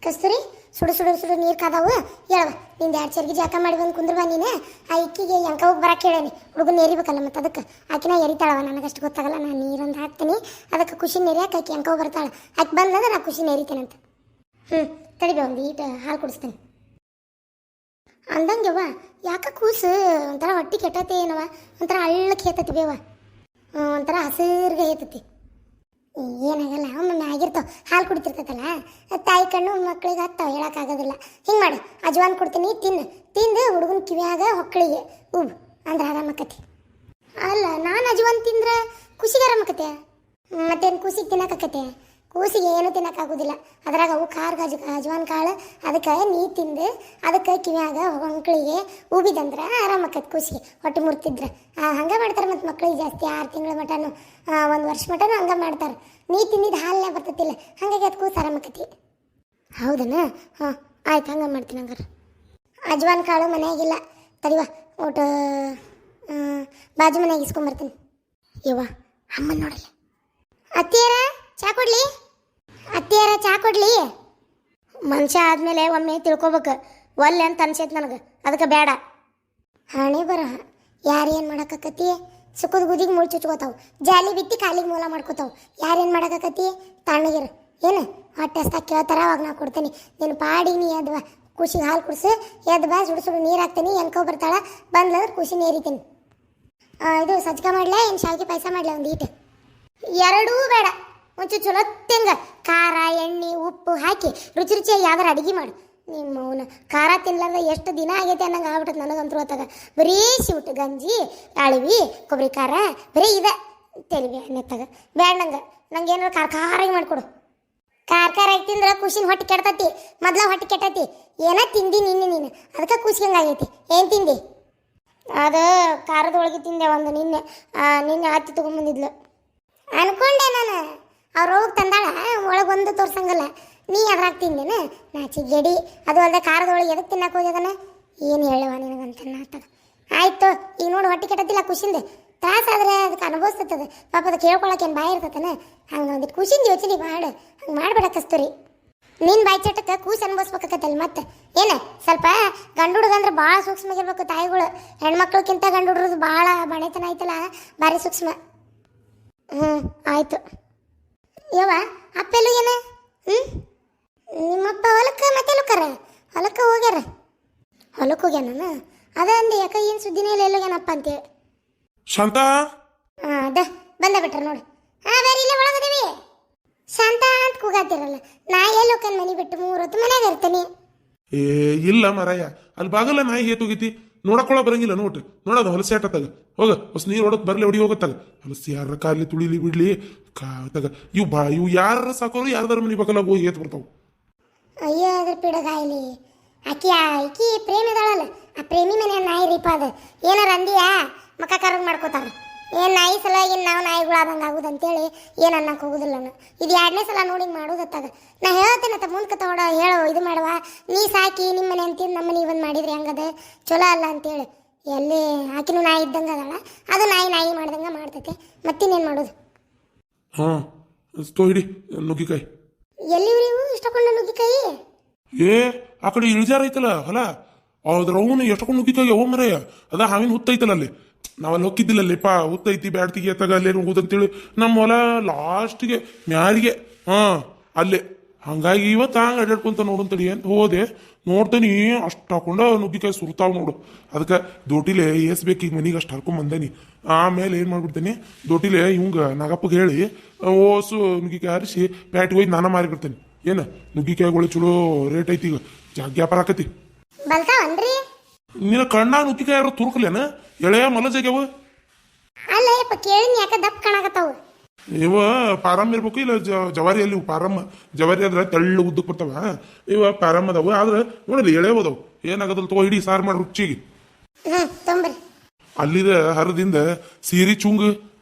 ಕಸ್ತೂರಿ ಸುಡು ಸುಡು ಸುಡು ನೀರು ಕಾದಾವು ಹೇಳವ ನಿಂದು 2 ಚರ್ಗಿ ಜಾಕ ಮಾಡಿ ಬಂದು ಕುಂದ್ರವ ನೀನು ಆ ಇಕ್ಕಿಗೆ ಎಂಕ ಹೋಗಿ ಬರಕ್ಕೆ ಹೇಳೇನಿ ಹುಡುಗನ ಎರಿಬೇಕಲ್ಲ ಮತ್ತು ಅದಕ್ಕೆ ಆಕಿನ ಎರಿತಾಳವ ನನಗಷ್ಟು ಗೊತ್ತಾಗಲ್ಲ ನಾನು ನೀರೊಂದು ಹಾಕ್ತೀನಿ ಅದಕ್ಕೆ ಖುಷಿ ನೆರಿಯಾಕೆ ಆಕಿ ಎಂಕ ಹೋಗಿ ಬರ್ತಾಳೆ ಆಕೆ ಬಂದ್ರೆ ನಾ ಖುಷಿ ನೆರಿತೇನಂತ ತಡಿಬೇ ಒಂದು ಈಟ ಹಾಲು ಕುಡಿಸ್ತೇನೆ ಅಂದಂಗೆವ್ವ ಯಾಕ ಕೂಸು ಒಂಥರ ಹೊಟ್ಟೆ ಕೆಟ್ಟತಿ ಏನವ ಒಂಥರ ಹಳ್ಳಕ್ಕೆ ಹೇತತಿ ಬೇವ ಒಂಥರ ಹಸಿರ್ಗೆ ಹೇತತಿ ಏನಾಗಲ್ಲ ಒಮ್ಮೊಮ್ಮೆ ಆಗಿರ್ತಾವ ಹಾಲು ಕುಡಿತಿರ್ತೈತಲ್ಲ ತಾಯಿ ಕಣ್ಣು ಮಕ್ಕಳಿಗೆ ಹತ್ತಾವ ಹೇಳೋಕ್ಕಾಗೋದಿಲ್ಲ ಹಿಂಗೆ ಮಾಡು ಅಜ್ವಾನ್ ಕೊಡ್ತೀನಿ ತಿಂದು ಹುಡುಗನ ಕಿವಿಯಾಗ ಹೊಕ್ಕಳಿಗೆ ಉಬ್ ಅಂದ್ರೆ ಆರಾಮಕ್ಕತಿ ಅಲ್ಲ ನಾನು ಅಜ್ವಾನ್ ತಿಂದ್ರೆ ಖುಷಿಗೆ ಆರಾಮಕ್ಕತೆ ಮತ್ತೇನು ಕೂಸಿಗೆ ತಿನ್ನಕತ್ತೆ ಕೂಸಿಗೆ ಏನು ತಿನ್ನಕ್ಕಾಗೋದಿಲ್ಲ ಅದ್ರಾಗ ಅವು ಅಜ್ವಾನ್ ಕಾಳು ಅದಕ್ಕೆ ನೀ ತಿಂದು ಅದಕ್ಕೆ ಕಿವಿಯಾಗ ಹೊಂಕ್ಳಿಗೆ ಉಬಿದಂದ್ರೆ ಆರಾಮಕ್ಕತ್ತೆ ಕೂಸಿಗೆ ಹೊಟ್ಟೆ ಮುರ್ತಿದ್ರೆ ಹಂಗೆ ಮಾಡ್ತಾರೆ ಮತ್ತು ಮಕ್ಕಳಿಗೆ ಜಾಸ್ತಿ 6 ತಿಂಗಳ ಮಟನು 1 ವರ್ಷ ಮಟನು ಹಂಗೆ ಮಾಡ್ತಾರೆ ನೀ ತಿಂದಿದ್ದು ಹಾಲೇ ಬರ್ತತಿಲ್ಲ ಹಾಗಾಗಿ ಅದು ಕೂಸು ಆರಾಮಕ್ಕತಿ ಹೌದನ ಹಾಂ ಆಯ್ತು ಹಂಗೆ ಮಾಡ್ತೀನಿ ಹಂಗಾರೆ ಅಜ್ವಾನ್ ಕಾಳು ಮನೆಯಾಗಿಲ್ಲ ತಡಿವ ಊಟ ಬಾಜು ಮನೆಯಾಗ ಇಸ್ಕೊಂಬರ್ತೀನಿ ಯವ್ವ ಅಮ್ಮನ ನೋಡಲ್ಲ ಅತ್ತಿಯರ ಚಾ ಕೊಡ್ಲಿ ಅತ್ತಿಯರ ಚಾ ಕೊಡ್ಲಿ ಮನುಷ್ಯ ಆದಮೇಲೆ ಒಮ್ಮೆ ತಿಳ್ಕೊಬೇಕು ಒಲ್ಲೆ ಅಂತ ಅನ್ಸೈತೆ ನನಗೆ ಅದಕ್ಕೆ ಬೇಡ ಹಣೆ ಬರಹ ಯಾರೇನು ಮಾಡೋಕ್ಕತಿ ಸುಖದ ಗುದಿಗೆ ಮುಳ್ಳು ಚುಚ್ಕೋತಾವು ಜಾಲಿ ಬಿತ್ತಿ ಕಾಲಿಗೆ ಮೂಲ ಮಾಡ್ಕೋತಾವು ಯಾರೇನು ಮಾಡೋಕ್ಕತಿ ತಣ್ಣಗಿರ ಏನು ಹೊಟ್ಟೆ ಹಸ್ತಾ ಕೇಳ್ತಾರ ಅವಾಗ ನಾ ಕೊಡ್ತೀನಿ ನೀನು ಪಾಡಿ ನೀ ಎದ್ವಾ ಖುಷಿಗೆ ಹಾಲು ಕುಡಿಸು ಎದ್ವಾ ಸುಡು ಸುಡು ನೀರು ಹಾಕ್ತೀನಿ ಎನ್ಕೋ ಬರ್ತಾಳ ಬಂದ್ಲಂದ್ರೆ ಖುಷಿ ನೀರಿತೀನಿ ಇದು ಸಜ್ಜಕ ಮಾಡ್ಲಾ ಏನು ಶಾವಿಗೆ ಪಾಯಸ ಮಾಡ್ಲಾ ಒಂದು ಈಟು ಎರಡೂ ಬೇಡ ಒಂಚೂರು ಚಲೋ ತೆಂಗ ಖಾರ ಎಣ್ಣೆ ಉಪ್ಪು ಹಾಕಿ ರುಚಿ ರುಚಿಯಾಗಿ ಯಾವ್ದಾರು ಅಡುಗೆ ಮಾಡು ನಿಮ್ಮ ಅವನು ಖಾರ ತಿನ್ಲಾರ್ದ ಎಷ್ಟು ದಿನ ಆಗೈತೆ ಅನ್ನಂಗೆ ಆಗ್ಬಿಟ್ಟದ ನನಗಂತೂ ಹೊತ್ತಾಗ ಬರೀ ಶಿವಟ್ಟು ಗಂಜಿ ಅಳವಿ ಕೊಬ್ಬರಿ ಖಾರ ಬರೀ ಇದೆ ತೆಲಿವೆ ನೆತ್ತಾಗ ಬೇಡ ನಂಗೆ ಏನಾರು ಖಾರಾಗಿ ಮಾಡಿಕೊಡು ಖಾರ ತಿಂದ್ರೆ ಖುಷಿನ ಹೊಟ್ಟೆ ಕೆಡ್ತತಿ ಮೊದ್ಲ ಹೊಟ್ಟೆ ಕೆಟ್ಟತಿ ಏನೋ ತಿಂದಿ ನೀನು ಅದಕ್ಕೆ ಖುಷಿ ಹಂಗಾಗೈತಿ ಏನು ತಿಂದಿ ಅದು ಖಾರದೊಳಗೆ ತಿಂದೆ ಒಂದು ನಿನ್ನೆ ಹತ್ತಿ ತೊಗೊಂಬಂದಿದ್ಲು ಅನ್ಕೊಂಡೆ ನಾನು ಅವ್ರು ಹೋಗಿ ತಂದಾಳ ಒಳಗೆ ಒಂದು ತೋರ್ಸಂಗಲ್ಲ ನೀ ಅದ್ರಾಗ ತಿಂದೇನ ನಾಚಿಗೇಡಿ ಅದು ಅಲ್ಲದೆ ಖಾರದೊಳಗೆ ಎದಕ್ಕೆ ತಿನ್ನಕ್ಕೆ ಹೋಗ್ಯದನ ಏನು ಹೇಳುವ ನಿನಗಂತ ನಾಟಕ ಆಯ್ತು ಈಗ ನೋಡಿ ಹೊಟ್ಟೆ ಕೆಟ್ಟತಿಲ್ಲ ಖುಷಿಂದೆ ತ್ರಾಸಾದ್ರೆ ಅದಕ್ಕೆ ಅನುಭವಿಸ್ತದ ಪಾಪ ಅದಕ್ಕೆ ಹೇಳ್ಕೊಳಕೇನು ಬಾಯಿ ಇರ್ತತನ ಹಂಗೆ ಒಂದಿಟ್ಟು ಖುಷಿಂದ ಯೋಚನೆ ಮಾಡು ಹಂಗೆ ಮಾಡ್ಬೇಡ ಕಸ್ತೂರಿ ನಿನ್ನ ಬಾಯಿ ಚಟಕ್ಕೆ ಕೂಸು ಅನುಭವಿಸ್ಬೇಕಾಕತ್ತಲ್ಲ ಮತ್ತೆ ಏನು ಸ್ವಲ್ಪ ಗಂಡು ಹುಡುಗಂದ್ರೆ ಭಾಳ ಸೂಕ್ಷ್ಮಗಿರ್ಬೇಕು ತಾಯಿಗಳು ಹೆಣ್ಮಕ್ಳಕ್ಕಿಂತ ಗಂಡು ಹುಡುಗರದು ಭಾಳ ಬಣೆತನ ಐತಲ್ಲ ಭಾರಿ ಸೂಕ್ಷ್ಮ ಆಯಿತು ಯವ್ವ ಅಪ್ಪೆಲ್ಲುಗೇನ ನಿಮ್ಮಪ್ಪ ಹೊಲಕ್ಕೆ ಮತ್ತೆ ಹೊಲಕ್ಕೆ ಹೋಗ್ಯಾರ ಹೊಲಕ್ಕೆ ಹೋಗ್ಯಾನ ಅದ ಅಂದೆ ಯಾಕ ಏನು ಸುದ್ದಿನೇ ಇಲ್ಲ ಎಲ್ಲೋಗ್ಯಾನಪ್ಪ ಅಂತೇಳಿ ಶಾಂತ ಅದ ಬಂದ ಬಿಟ್ರ ನೋಡಿ ಬೇರೆ ಇಲ್ಲೇ ಒಳಗದೇವಿ ಶಾಂತ ಅಂತ ಕೂಗಾತಿರಲ್ಲ ನಾ ಎಲ್ಲೋಕನ್ ಮನೆ ಬಿಟ್ಟು 3 ಹೊತ್ತು ಮನ್ಯಾಗ ಇರ್ತೀನಿ ಇಲ್ಲ ಮರಾಯ ಅಲ್ಲಿ ಬಾಗಲ್ಲ ನಾಯಿ ಹೇತೋಗೈತಿ ನೋಡಕೊಳ್ಳೋ ಬರಂಗಿಲ್ಲ ನೋಡೋದು ಹೊಲಸೆ ಆಟತ್ತಾಗ ಹೋಗ ಹೊಸ ನೀರು ಹೊಡೋದು ಬರ್ಲಿ ಹೊಡಿ ಹೋಗತ್ತಾಗ ಹೊಲಸಿ ಯಾರ ಕಾಲಿ ತುಳಿಲಿ ಬಿಡ್ಲಿ ಕಾತಾಗ ಇವು ಯಾರ ಸಾಕೋರು ಯಾರ್ದಾರ ಮನೆ ಬಾಗಲ್ಲ ಹೋಗಿ ಏತ್ ಬರ್ತಾವ ಅಯ್ಯೋ ಅದ್ರ ಪಿಡಗಾಯ್ಲಿ ಆಕಿ ಪ್ರೇಮಿ ಇದಾಳಲ್ಲ ಆ ಪ್ರೇಮಿ ಮನೆ ನಾಯಿ ರೀಪ ಅದು ಏನಾರ ಅಂದಿಯಾ ಮಕ್ಕ ಕರಗ್ ಮಾಡ್ಕೋತಾರ ಏನು ನಾಯಿ ಸಲ ಏನು ನಾವು ನಾಯಿಗಳಾದಂಗೆ ಆಗುದಂತೇಳಿ ಏನು ಅನ್ನಕ್ಕೆ ಹೋಗುದಿಲ್ಲ ನಾನು ಇದು 2ನೇ ಸಲ ನೋಡಿ ಮಾಡೋದತ್ತಾಗ ನಾ ಹೇಳ್ತೇನತ್ತ ಮುಂದ್ಕ ತಗೊಡ ಹೇಳೋ ಇದು ಮಾಡುವ ನೀ ಸಾಕಿ ನಿಮ್ಮ ಮನೆ ಅಂತೀನಿ ನಮ್ಮ ಮನೆ ಬಂದು ಮಾಡಿದ್ರಿ ಹಂಗದ ಚಲೋ ಅಲ್ಲ ಅಂತೇಳಿ ಎಲ್ಲಿ ಆಕಿನೂ ನಾಯಿ ಇದ್ದಂಗೆ ಅದಲ್ಲ ಅದು ನಾಯಿ ಮಾಡ್ದಂಗೆ ಮಾಡ್ತೈತೆ ಮತ್ತಿನ್ನೇನು ಮಾಡೋದು ಹಾಂ ಹಿಡಿ ನುಗ್ಗಿಕಾಯಿ ಎಲ್ಲಿ ನೀವು ಇಷ್ಟಕೊಂಡು ನುಗ್ಗಿಕಾಯಿ ಆ ಕಡೆ ಇಳಿಜಾರ ಐತಲ್ಲ ಹೊಲ ಅದ್ರ ಅವನು ಎಷ್ಟಕೊಂಡು ನುಗ್ಗಿಕಾಯಿ ಅವ ಮರೆಯ ಅದ ಹಾವಿನ ಹುತ್ತೈತಲ್ಲ ಅಲ್ಲಿ ನಾವಲ್ಲಿ ಹೊಕ್ಕಿದ್ದಿಲ್ಲಲ್ಲಿಪ್ಪ ಹುತ್ತೈತಿ ಬ್ಯಾಡ್ತಿಗೆ ಎತ್ತಾಗ ಅಲ್ಲೇ ಹೋಗುದಂತೇಳಿ ನಮ್ಮ ಹೊಲ ಲಾಸ್ಟಿಗೆ ಮ್ಯಾರಿಗೆ ಅಲ್ಲೇ ಹಂಗಾಗಿ ಇವತ್ತು ಹಂಗೆ ಅಡ್ಡಾಡ್ಕೊಂತ ನೋಡಂತಡಿ ಅಂತ ಹೋದೆ ನೋಡ್ತಾನಿ ಅಷ್ಟು ಹಾಕೊಂಡ ನುಗ್ಗಿಕಾಯಿ ಸುರ್ತಾವ್ ನೋಡು ಅದಕ್ಕೆ ದೋಟಿಲೆ ಏಸ್ಬೇಕು ಈಗ ಮನೆಗೆ ಅಷ್ಟು ಹರ್ಕೊಂಡ್ ಬಂದೇನಿ ಆಮೇಲೆ ಏನು ಮಾಡ್ಬಿಡ್ತೇನೆ ದೋಟಿಲೆ ಇವಂಗ ನಾಗಪ್ಪಗೆ ಹೇಳಿ ಓಸು ನುಗ್ಗಿಕಾಯಿ ಹರಿಸಿ ಪ್ಯಾಟಿಗೆ ಹೋಗಿ ನಾನ ಮಾರಿಬಿಡ್ತೇನೆ ಏನು ನುಗ್ಗಿಕಾಯಿಗಳು ಚಲೋ ರೇಟ್ ಐತಿ ಈಗ ವ್ಯಾಪಾರ ಆಕತಿ ನಿನ್ನ ಕಣ್ಣಾಗ ನುಗ್ಗಿಕಾಯಿ ಯಾರು ತುರುಕಲೇನ ಎಳೆಯ ಮಲಜಾಗ್ಯಾವ ಅಲ್ಲ ಯಪ್ಪ ಕೇಳಿನ ಯಾಕ ದಪ್ಪ ಕಾಣಕತ್ತಾವ ಇವ ಪಾರಮ್ ಇರ್ಬೇಕು ಇಲ್ಲ ಜವಾರಿಯಲ್ಲಿ ಪಾರಮ್ಮ ಜವಾರಿ ಆದ್ರೆ ತೆಳ್ಳು ಉದ್ದಕ್ಕೆ ಬರ್ತಾವ ಇವ ಪಾರಮ್ ಅದಾವ ಆದ್ರೆ ನೋಡಲಿ ಎಳೆವದವು ಏನಾಗದಲ್ಲ ತಗೋ ಹಿಡಿ ಸಾರು ಮಾಡಿ ರುಚಿಗೆ ಅಲ್ಲಿದ ಹರದಿಂದ ಸೀರೆ ಚುಂಗ್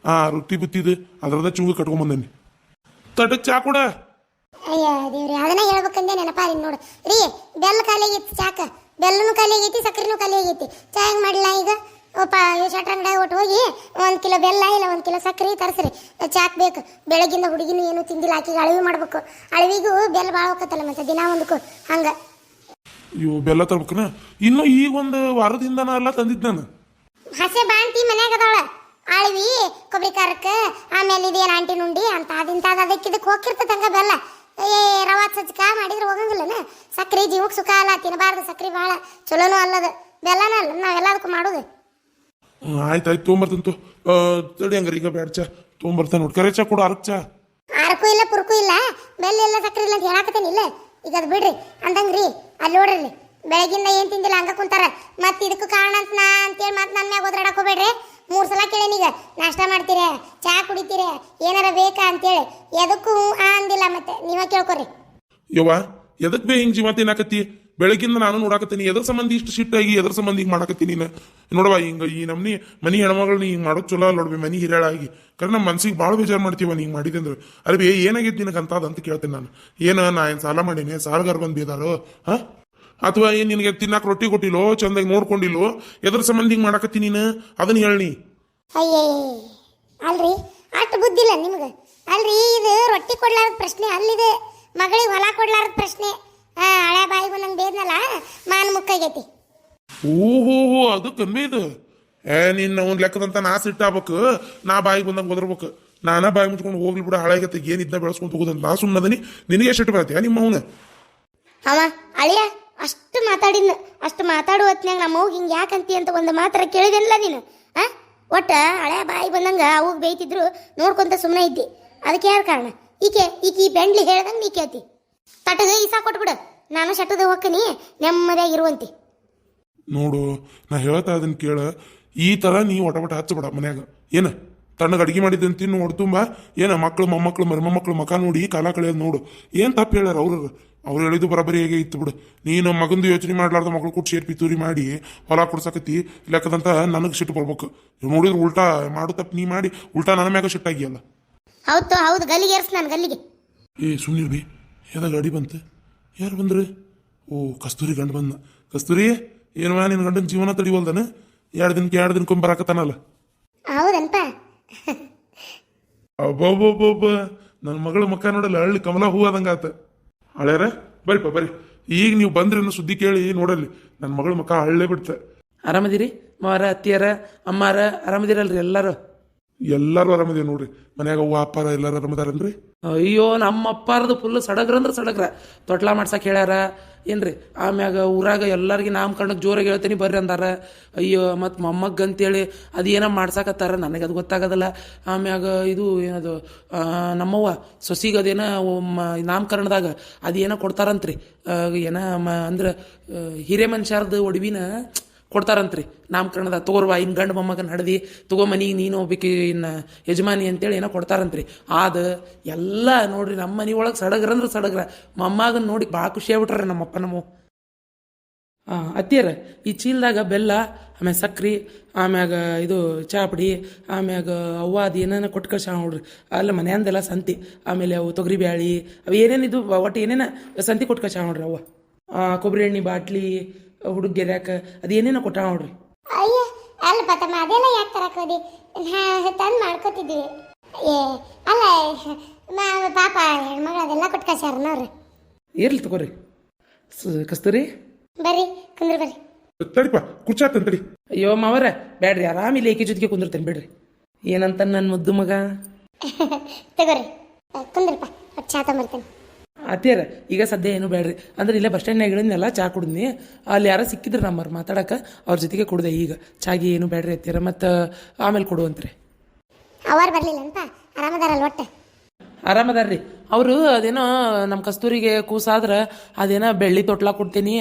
ರೊಟ್ಟಿ ಬುತ್ತಿದ ಅದ್ರದ ಚುಂಗ್ ಕಟ್ಕೊಂಬಂದನಿ ತಟಕ್ ಚಾ ಕೊಡ ಅಯ್ಯ ದೇವ್ರಿ ಅದನ್ನ ಹೇಳ್ಬೇಕಂದೆ ನೆನಪಾರಿ ನೋಡು ರೀ ಬೆಲ್ಲ ಖಾಲಿ ಆಗೈತಿ ಚಾಕ ಬೆಲ್ಲನು ಖಾಲಿ ಆಗೈತಿ ಸಕ್ಕರೆನೂ ಖಾಲಿ ಆಗೈತಿ ಚಾ ಹೆಂಗ್ ಮಾಡಿಲ್ಲ ಈಗ ಒಪ್ಪ ಶೆಟ್ರ ಅಂಗಡಿಯಾಗ ಒಟ್ಟು ಹೋಗಿ 1 ಕಿಲೋ ಬೆಲ್ಲ ಇಲ್ಲ 1 ಕಿಲೋ ಸಕ್ಕರೆ ತರಿಸ್ರಿ. ಚಾಕ್ ಬೇಕು. ಬೆಳಗಿಂದ ಹುಡುಗಿನೂ ಏನು ತಿಂದಿಲ್ಲ, ಆಕಿಗೆ ಅಳವಿ ಮಾಡ್ಬೇಕು. ಅಳವಿಗೂ ಬೆಲ್ಲ ಭಾಳ ಹೋಗತ್ತಲ್ಲ ಮತ್ತೆ ದಿನ ಒಂದಕ್ಕೂ ಹಂಗೆ. ಇವು ಬೆಲ್ಲ ತರ್ಬೇಕನ ಇನ್ನು ಈಗ ಒಂದು ವಾರದಿಂದ ಎಲ್ಲ ತಂದಿದ್ದು ನಾನು. ಹಸೆ ಬಾಂತಿ ಮನ್ಯಾಗ ಅದಾಳ ಅಳವಿ ಕೊಬ್ಬರಿ ಖಾರಕ್ಕೆ, ಆಮೇಲೆ ಇದೇನು ಆಂಟಿ ನುಂಡಿ ಅಂತ ಅದಿಂತಾದ ಅದಕ್ಕೆ ಇದಕ್ಕೆ ಹೋಗಿರ್ತದೆ ಹಂಗ ಬೆಲ್ಲ. ರವಾ ಸಜ್ಜಕ ಮಾಡಿದ್ರೆ ಹೋಗಂಗಿಲ್ಲನ. ಸಕ್ರೆ ಜೀವಕ್ಕೆ ಸುಖ ಅಲ್ಲ, ತಿನ್ನಬಾರ್ದು. ಸಕ್ರೆ ಭಾಳ ಚಲೋನೂ ಅಲ್ಲದ, ಬೆಲ್ಲನ ಅಲ್ಲ ನಾವೆಲ್ಲದಕ್ಕೂ ಮಾಡೋದು. ಆಯ್ತು ತೊಗೊಂಬರ್ತಂತು. ತಡಿ ಹಂಗಾರೆ ಈಗ ಬ್ಯಾಡ ಚಾ ತೊಗೊಂಬರ್ತಾನೆ ನೋಡಿ. ಕರೆ ಚಾ ಕೊಡು, ಅರಕ್ ಚಾ. ಅರಕು ಇಲ್ಲ ಪುರ್ಕು ಇಲ್ಲ, ಬೆಲ್ಲ ಇಲ್ಲ ಸಕ್ರೆ ಇಲ್ಲ ಅಂತ ಹೇಳಾಕತ್ತೇನೆ. ಇಲ್ಲ ಈಗ ಅದು ಬಿಡ್ರಿ ಅಂದಂಗ್ರಿ. ಅಲ್ಲಿ ನೋಡ್ರಿ ಬೆಳಗಿಂದ ಏನ್ ತಿಂದಿಲ್ಲ ಹಂಗ ಕುಂತಾರ. ಮತ್ತೆ ಇದಕ್ಕೂ ಕಾರಣ ಅಂತ ನಾ ಅಂತೇಳಿ ಮತ್ತೆ ನನ್ನ ಮ್ಯಾಗ ಓದ್ರಾಡಕ್ ಹೋಗ್ಬೇಡ್ರಿ. 3 ಸಲ ಕೇಳೇನೀಗ. ನಾಷ್ಟ ಮಾಡ್ತೀರ, ಚಾ ಕುಡಿತೀರ, ಏನಾರ ಬೇಕಾ ಅಂತೇಳಿ. ಎದಕ್ಕೂ ಅಂದಿಲ್ಲ. ಮತ್ತೆ ನೀವ ಕೇಳ್ಕೊರಿ. ಯವ್ವ ಎದಕ್ ಬೇ ಹಿಂಗ್ ಜೀವ ತಿನ್ನಾಕತ್ತಿ? ಬೆಳಗಿಂದ ನಾನು ನೋಡಾಕತ್ತೀನಿ. ಎದ್ರ ಸಂಬಂಧಿ ಇಷ್ಟು ಶಿಟ್ಟಾಗಿ ಎದ್ರ ಸಂಬಂಧಿ ಹಿಂಗೆ ಮಾಡಾಕತ್ತೀನಿ ನೀನು? ನೋಡವ ಹಿಂಗ ಈ ನಮ್ನಿ ಮನಿ ಹೆಣ್ಮಗಳನ್ನ ಹಿಂಗೆ ಮಾಡೋದು ಚಲೋ ನೋಡ್ಬಿ. ಮನಿ ಹಿರಿಯಾಳಾಗಿ ಕರೆ ನಮ್ಮ ಮನ್ಸಿಗೆ ಭಾಳ ಬೇಜಾರು ಮಾಡ್ತೀವ ಹಿಂಗೆ ಮಾಡಿದೆ ಅಂದ್ರೆ. ಅರೆ ಬೇ ಏನಾಗೈತಿ ನಿನಗೆ ಅಂತದಂತ ಕೇಳ್ತೇನೆ ನಾನು. ನಾ ಏನು ಸಾಲ ಮಾಡೀನಿ? ಸಾಲಗಾರ ಬಂದು ಬೇದಾರೋ ಹಾ? ಅಥವಾ ಏನು ನಿನಗೆ ತಿನ್ನಾಕ ರೊಟ್ಟಿ ಕೊಟ್ಟಿಲ್ಲೋ, ಚಂದಾಗಿ ನೋಡ್ಕೊಂಡಿಲ್ಲೋ? ಎದ್ರ ಸಂಬಂಧಿ ಹಿಂಗೆ ಮಾಡಾಕತ್ತಿ ನೀನು? ಅದನ್ನ ಹೇಳಿ. ಅಯ್ಯೇ ಅಲ್ರಿ, ಅಷ್ಟು ಬುದ್ಧಿಲ್ಲ ನಿಮ್ಗೆ. ಅಲ್ರಿ ಇದು ರೊಟ್ಟಿ ಕೊಡ್ಲಾರದ ಪ್ರಶ್ನೆ ಅಲ್ಲಿದೆ, ಮಗಳಿಗೆ ಹೊಲ ಕೊಡ್ಲಾರದ ಪ್ರಶ್ನೆ. ಹಳೆ ಬಾಯಿ ಬಂದಂಗೆ ಬೇದ್ನಲ್ಲ ಮಾನ್ ಮುಕ್ಕಾಗೈತಿ. ಓಹೋ ಅದು ಕಮ್ಮಿ ಇದು. ನಿನ್ನ ಒಂದು ಲೆಕ್ಕದಂತ ನಾ ಸಿಟ್ಟಾಗಬೇಕು, ನಾ ಬಾಯಿಗೆ ಬಂದಂಗೆ ಒದರ್ಬೇಕು. ನಾನಾ ಬಾಯಿ ಮುಚ್ಕೊಂಡು ಹೋಗ್ಲಿ ಬಿಡ, ಹಾಳಾಗತ್ತೆ ಏನಿದ್ದ ಬೆಳೆಸ್ಕೊಂಡು ಹೋಗೋದಂತ ನಾ ಸುಮ್ಮನದನಿ. ನಿನಗೆ ಸಿಟ್ಟು ಬರತ್ತೀಯ ನಿಮ್ಮ ಅವನ? ಅವ ಅಳಿಯ ಅಷ್ಟು ಮಾತಾಡುವ ಹೊತ್ನ್ಯಾಗ ನಮ್ಮ ಅವ್ಗೆ ಹಿಂಗೆ ಯಾಕಂತಿ ಅಂತ ಒಂದು ಮಾತ್ರ ಕೇಳಿದೆಲ್ಲ ನೀನು. ಒಟ್ಟ ಹಳೆ ಬಾಯಿ ಬಂದಂಗ ಅವಾಗ ಬೇಯ್ತಿದ್ರು ನೋಡ್ಕೊಂತ ಸುಮ್ಮನೆ ಇದ್ದಿ. ಅದಕ್ಕೆ ಯಾರು ಕಾರಣ? ಈಕೆ ಈ ಬೆಂಡ್ಲಿ ಹೇಳ್ದಂಗೆ ನೀ ಕೇಳ್ತಿ. ತಟಗ ಈಸಾ ಕೊಟ್ಬಿಡು, ನಾನು ಶಟ್ಟದ ಹೋಗ್ತೀನಿ, ನೆಮ್ಮದಿಯಾಗಿರುವಂತಿ. ನೋಡು ನಾ ಹೇಳ್ತಾ ಅದನ್ನ ಕೇಳ. ಈ ತರ ನೀ ಒಟಬಟ ಹಚ್ಚಬೇಡ ಮನ್ಯಾಗ. ಏನ ತಣ್ಣಗೆ ಅಡಿಗೆ ಮಾಡಿದ್ದಂತ ತಿನ್ನು ಹೊಡ್ತುಂಬ. ಏನ ಮಕ್ಕಳು ಮೊಮ್ಮಕ್ಕಳು ಮರಿಮಕ್ಕಳು ಮಕ ನೋಡಿ ಕಾಲ ಕಳೆಯೋದು ನೋಡು. ಏನ್ ತಪ್ಪು ಹೇಳ್ಯಾರ ಅವ್ರು ಹೇಳಿದ್ದು ಬರಬರಿ ಹೇಗೆ ಇತ್ತು ಬಿಡು. ನೀನು ಮಗಂದು ಯೋಚನೆ ಮಾಡ್ಲಾರ್ದ ಮಕ್ಳು ಕೊಟ್ಟು ಸೇರ್ಪಿ ತೂರಿ ಮಾಡಿ ಹೊಲ ಕೊಡ್ಸಕತ್ತಿ. ಲೆಕ್ಕದಂತ ನನಗೆ ಸಿಟ್ಟು ಬರ್ಬೇಕು. ನೋಡಿದ್ರೆ ಉಲ್ಟಾ ಮಾಡು ತಪ್ಪು ನೀ ಮಾಡಿ ಉಲ್ಟಾ ನನ್ನ ಮ್ಯಾಗ ಸಿಟ್ಟಾಗಿಯಲ್ಲ. ಹೌದು ಗಲ್ಲಿಗೆ ಏರ್ಸ್ ನಾನು ಗಲ್ಲಿಗೆ. ಸುನೀಲ್ ಬಿ ಯಾವ್ದಾಗ ಗಾಡಿ ಬಂತು? ಯಾರು ಬಂದ್ರಿ? ಕಸ್ತೂರಿ ಗಂಡು ಬಂದ. ಕಸ್ತೂರಿ ಏನವ ನಿನ್ನ ಗಂಡನ ಜೀವನ ತಡಿವಲ್ದನ? 2 ದಿನಕ್ಕೊಮ್ಮೆ ಬರಾಕತ್ತಾನಲ್ಲ. ಹೌದನ್ಪ. ಅಬ್ಬಬ್ಬಬ್ಬ ನನ್ನ ಮಗಳ ಮಕ್ಕ ನೋಡಲ್ಲ, ಹಳ್ಳಿ ಕಮಲ ಹೂ ಆದಂಗಾತ. ಹಳ್ಯಾರ ಬರ್ರಿಪ್ಪ ಬರ್ರಿ. ಈಗ ನೀವು ಬಂದ್ರಿ ಅನ್ನೋ ಸುದ್ದಿ ಕೇಳಿ ನೋಡಲ್ಲಿ ನನ್ನ ಮಗಳ ಮಕ್ಕ ಹಳ್ಳೆ ಬಿಡ್ತ. ಆರಾಮದಿರಿ ಮಾರ, ಅತ್ತಿಯರ, ಅಮ್ಮಾರ ಆರಾಮದಿರಲ್ರಿ? ಎಲ್ಲರೂ ಆರಾಮದಿರಿ ನೋಡ್ರಿ. ಮನ್ಯಾಗ ಅವ್ವ ಅಪ್ಪಾರ ಎಲ್ಲಾರು ಆರಾಮದಾರನ್ರಿ? ಅಯ್ಯೋ ನಮ್ಮ ಅಪ್ಪಾರದು ಫುಲ್ ಸಡಗ್ರ ತೊಟ್ಲ ಮಾಡ್ಸಕ್ ಹೇಳ್ಯಾರ ಏನ್ರಿ. ಆಮ್ಯಾಗ ಊರಾಗ ಎಲ್ಲರಿಗೆ ನಾಮಕರಣಕ್ಕೆ ಜೋರಾಗಿ ಹೇಳ್ತೀನಿ ಬರ್ರಿ ಅಂದಾರ. ಅಯ್ಯೋ ಮತ್ತು ಮೊಮ್ಮಗ್ ಅಂತೇಳಿ ಅದು ಏನೋ ಮಾಡ್ಸಾಕತ್ತಾರ, ನನಗೆ ಅದು ಗೊತ್ತಾಗೋದಿಲ್ಲ. ಆಮ್ಯಾಗ ಇದು ಏನದು ನಮ್ಮವ್ವ ಸೊಸಿಗೆ ಅದೇನ ನಾಮಕರಣದಾಗ ಅದೇನೋ ಕೊಡ್ತಾರಂತ್ರಿ. ಏನ ಅಂದ್ರೆ ಹಿರೇ ಮನುಷ್ಯರ್ದು ಒಡವಿನ ಕೊಡ್ತಾರಂತ್ರಿ ನಾಮಕರಣದಾಗ. ತಗೋರ್ವಾ ಇನ್ನು ಗಂಡು ಮೊಮ್ಮಗನ ಹಡ್ದಿ ತಗೋ ಮನಿಗೆ ನೀನು ಹೋಗ್ಬೇಕು ಇನ್ನು ಯಜಮಾನಿ ಅಂತೇಳಿ ಏನೋ ಕೊಡ್ತಾರಂತ್ರಿ. ಅದು ಎಲ್ಲ ನೋಡ್ರಿ ನಮ್ಮ ಮನೆ ಒಳಗೆ ಸಡಗ್ರ ಮೊಮ್ಮಗನ ನೋಡಿ ಭಾಳ ಖುಷಿ ಆಗ್ಬಿಟ್ರೆ ನಮ್ಮಪ್ಪ ನಮ್ಮ ಅತ್ತಿಯರ. ಈ ಚೀಲದಾಗ ಬೆಲ್ಲ, ಆಮ್ಯಾಗ ಸಕ್ರೆ, ಆಮ್ಯಾಗ ಇದು ಚಾಪುಡಿ, ಆಮ್ಯಾಗ ಅವ್ವ ಅದು ಏನೇನ ಕೊಟ್ಟು ಕಳ್ಸ ನೋಡ್ರಿ. ಅಲ್ಲ ಮನೆಯಂದೆಲ್ಲ ಸಂತಿ, ಆಮೇಲೆ ಅವು ತೊಗರಿ ಬ್ಯಾಳಿ ಅವು ಏನೇನಿದು ಒಟ್ಟು ಏನೇನ ಸಂತಿ ಕೊಟ್ಟು ಕಳ್ಸ ನೋಡ್ರಿ. ಅವ್ವ ಕೊಬ್ಬರಿ ಎಣ್ಣೆ ಬಾಟ್ಲಿ, ಹುಡುಗ್ಗೆರ್ಯಾಕ ಅದೇನೇನೋ ಕೊಟ್ಟ ನೋಡ್ರಿ. ಅಯ್ಯ ಅಲ್ಲ ಪತಮ್ಮ, ಅದೆಲ್ಲ ಯಾಕೆ ತರಕೋದಿ? ತಂದು ಮಾಡ್ಕೋತಿದ್ವಿ. ಅಲ್ಲ ಪಾಪ ಹೆಣ್ಮಗಳು ಅದೆಲ್ಲ ಕೊಟ್ಟು ಕಳ್ಸ್ಯಾರ ನೋಡ್ರಿ. ಇರ್ಲಿ ತಗೋರಿ. ಕಸ್ತೂರಿ ಬರ್ರಿ ಕುಂದ್ರ ಬರ್ರಿ. ತಡಿಪ ಕುರ್ಚಾತನ್ ತಡಿ. ಅಯ್ಯೋ ಮಾವರ ಬ್ಯಾಡ್ರಿ, ಆರಾಮಿಲ್ಲ ಏಕೆ ಜೊತೆಗೆ ಕುಂದಿರ್ತೇನೆ ಬಿಡ್ರಿ. ಏನಂತ ನನ್ನ ಮುದ್ದು ಮಗ? ತಗೋರಿ ಕುಂದ್ರಪ್ಪ, ಚಾ ತಗೊಂಬರ್ತೇನೆ. ಅತ್ತಿಯರ ಈಗ ಸದ್ಯ ಏನು ಬೇಡ್ರಿ. ಅಂದ್ರೆ ಇಲ್ಲೇ ಬಸ್ ಸ್ಟ್ಯಾಂಡ್ನಾಗ ಇಳಿದ್ನೆಲ್ಲ ಚಾ ಕುಡಿದ್ನಿ. ಅಲ್ಲಿ ಯಾರೋ ಸಿಕ್ಕಿದ್ರು ನಮ್ಮವ್ರು ಮಾತಾಡಕ್ಕೆ, ಅವ್ರ ಜೊತೆಗೆ ಕುಡ್ದೆ. ಈಗ ಚಾಗಿ ಏನು ಬೇಡ್ರಿ ಅತ್ತಿಯರ, ಮತ್ತು ಆಮೇಲೆ ಕೊಡುವಂತ್ರಿ. ಅವರು ಬರಲಿಲ್ಲ ಅಂತ ಆರಾಮದಾರಲ್ಲ? ಒಟ್ಟೆ ಆರಾಮದಾರ್ರಿ ಅವರು. ಅದೇನೋ ನಮ್ಮ ಕಸ್ತೂರಿಗೆ ಕೂಸಾದ್ರೆ ಅದೇನೋ ಬೆಳ್ಳಿ ತೊಟ್ಲ ಕೊಡ್ತೀನಿ,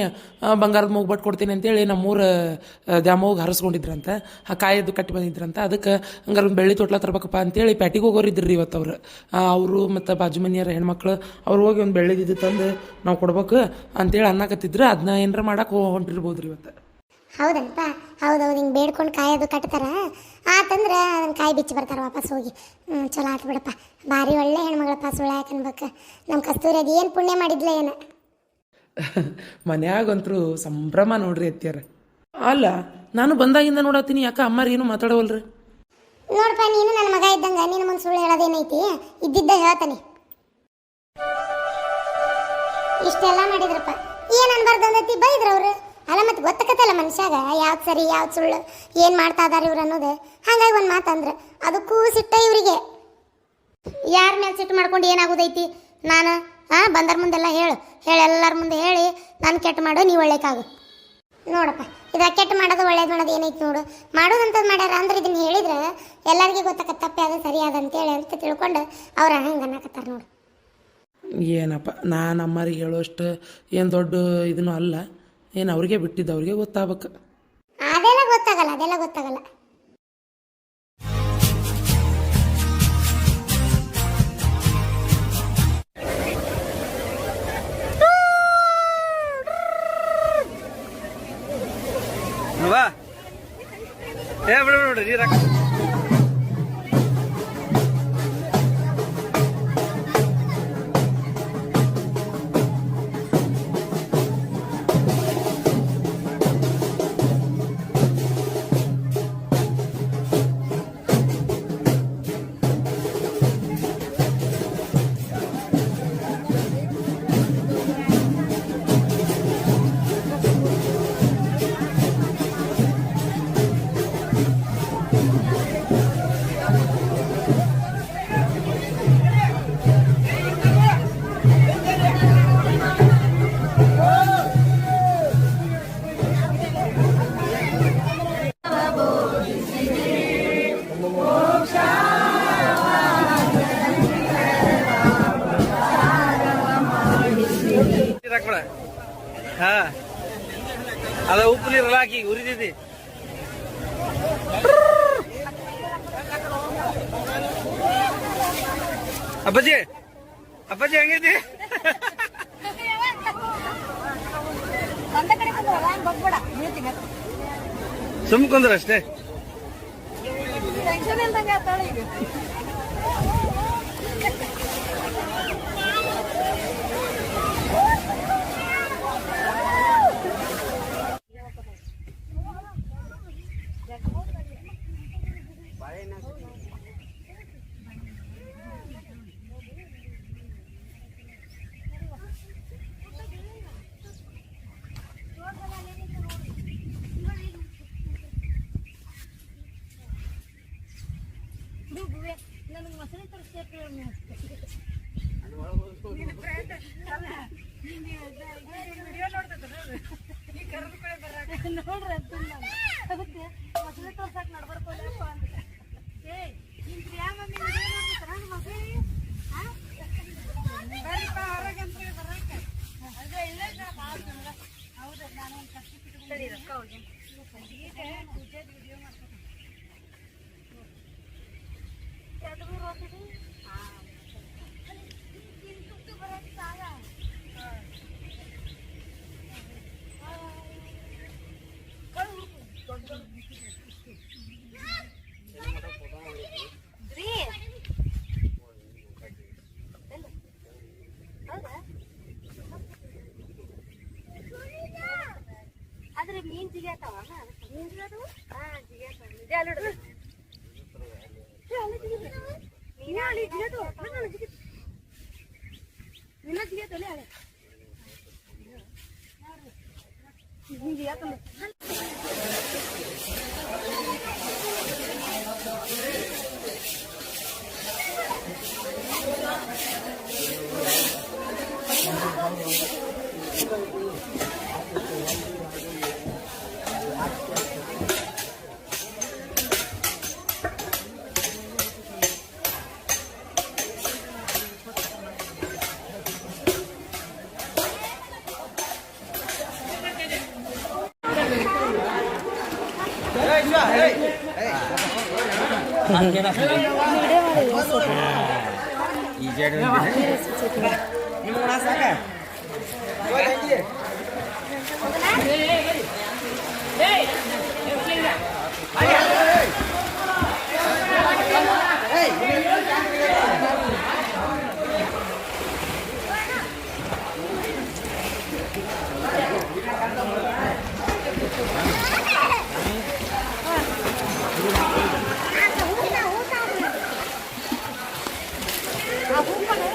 ಬಂಗಾರದ ಮೂಗ್ಬಟ್ಟು ಕೊಡ್ತೀನಿ ಅಂತೇಳಿ ನಮ್ಮೂರ ದ್ಯಾಮೋಗಿ ಹರಿಸ್ಕೊಂಡಿದ್ರಂತ. ಆ ಕಾಯದ್ದು ಕಟ್ಟಿ ಬಂದಿದ್ರಂತ. ಅದಕ್ಕೆ ಹಂಗಾರೆ ಒಂದು ಬೆಳ್ಳಿ ತೊಟ್ಲ ತರ್ಬೇಕಪ್ಪ ಅಂತೇಳಿ ಪ್ಯಾಟಿಗೆ ಹೋಗೋರಿದ್ರಿ ಇವತ್ತು ಅವರು ಮತ್ತು ಬಾಜು ಮನೆಯರ ಹೆಣ್ಮಕ್ಳು. ಅವ್ರು ಹೋಗಿ ಒಂದು ಬೆಳ್ಳಿದ್ದು ತಂದು ನಾವು ಕೊಡ್ಬೇಕು ಅಂತೇಳಿ ಅನ್ನಕತ್ತಿದ್ರು. ಅದನ್ನ ಏನಾರ ಮಾಡಕ್ಕೆ ಹೊಂಟಿರ್ಬೋದ್ರಿ ಇವತ್ತು. ಹೌದನಪ್ಪ? ಹೌದೌದು, ಹಿಂಗೆ ಬೇಡ್ಕೊಂಡು ಕಾಯೋದು ಕಟ್ತಾರ. ಆತಂದ್ರೆ ಅದನ್ನ ಕಾಯಿ ಬಿಚ್ಚಿ ಬರ್ತಾರೆ ವಾಪಸ್ ಹೋಗಿ. ಚಲೋ ಆತು ಬಿಡಪ್ಪ, ಭಾರಿ ಒಳ್ಳೆ ಹೆಣ್ಮಗಳಪ್ಪ. ಸುಳ್ಳ ಯಾಕನ್ಬೇಕು ನಮ್ಮ ಕಸ್ತೂರಿ ಅದು ಏನು ಪುಣ್ಯ ಮಾಡಿದ್ಲ ಏನ. ಮನ್ಯಾಗಂತರೂ ಸಂಭ್ರಮ ನೋಡ್ರಿ ಅತ್ತಿಯರ. ಅಲ್ಲ ನಾನು ಬಂದಾಗಿಂದ ನೋಡತ್ತೀನಿ, ಯಾಕೆ ಅಮ್ಮಾರು ಏನು ಮಾತಾಡವಲ್ರಿ? ನೋಡಪ್ಪ, ನೀನು ನನ್ನ ಮಗ ಇದ್ದಂಗ ನಿನ್ನ ಮುಂದೆ ಸುಳ್ಳು ಹೇಳೋದೇನೈತಿ? ಇದ್ದಿದ್ದ ಹೇಳ್ತಾನೆ. ಇಷ್ಟೆಲ್ಲ ಮಾಡಿದ್ರಪ್ಪ, ಏನ್ ಅನ್ಬಾರ್ದು ಅಂದೈತಿ? ಬೈದ್ರ ಅವ್ರು. ಅಲ್ಲ ಮತ್ತೆ ಗೊತ್ತಕತ್ತಲ್ಲ ಮನುಷ್ಯಾಗ ಯಾವ್ದು ಸರಿ ಯಾವ್ದು ಸುಳ್ಳು, ಏನ್ ಮಾಡ್ತಾ ಇದಾರ ಇವ್ರು ಅನ್ನೋದು. ಹಾಗಾಗಿ ಒಂದು ಮಾತಂದ್ರೆ ಅದಕ್ಕೂ ಸಿಟ್ಟ ಇವರಿಗೆ. ಯಾರ ಮೇಲೆ ಸಿಟ್ಟು ಮಾಡ್ಕೊಂಡು ಏನಾಗೋದೈತಿ? ನಾನು ಬಂದರ ಮುಂದೆಲ್ಲ ಹೇಳು ಎಲ್ಲರ ಮುಂದೆ ಹೇಳಿ ನಾನು ಕೆಟ್ಟ ಮಾಡೋ ನೀವು ಒಳ್ಳೇಕಾಗು. ನೋಡಪ್ಪ, ಇದ ಕೆಟ್ಟ ಮಾಡೋದು ಒಳ್ಳೇದು ಮಾಡೋದು ಏನೈತಿ ನೋಡು. ಮಾಡೋದಂಥದ್ದು ಮಾಡ್ಯಾರ ಅಂದ್ರೆ ಇದನ್ನ ಹೇಳಿದ್ರೆ ಎಲ್ಲರಿಗೂ ಗೊತ್ತಾಗತ್ತೆ ತಪ್ಪೆ ಅದು ಸರಿ ಅದ ಅಂತೇಳಿ ಅಂತ ತಿಳ್ಕೊಂಡು ಅವ್ರ ಹಂಗೆ ಅನ್ನಕತ್ತಾರ ನೋಡು. ಏನಪ್ಪ, ನಾನು ಅಮ್ಮಾರಿಗೆ ಹೇಳೋಷ್ಟು ಏನು ದೊಡ್ಡ ಇದನ್ನು ಅಲ್ಲ. ಏನು ಅವ್ರಿಗೆ ಬಿಟ್ಟಿದ್ದು ಅವ್ರಿಗೆ ಗೊತ್ತಾಗಬೇಕು. ಅದೆಲ್ಲ ಗೊತ್ತಾಗಲ್ಲ. ಬಾ ಬಿಡ್ರಿ ನೀರು ಹಾಕ. ಹಾ, ಅದ ಉಪ್ಪು ನೀರಲ್ಲ ಹಾಕಿ ಉರಿದೈತಿ. ಅಪ್ಪಾಜಿ ಹೆಂಗೈತಿ? ಸುಮ್ ಕುಂದ್ರ ಅಷ್ಟೇ. ಆದ್ರೆ ಮೀನ್ ಜಿಗ್ಯಾತಾವ ಮೀನ್ ಜಿಗ್ಯಾತವ ಜಿಗ್ಯಾತಾವ ನಿಜ ಅಲ್ಲ ನಿನ್ನ ಜಿಗ್ಯಾತಲೆ ಅಲ್ಲ ಆ ಹೂಕಡೆ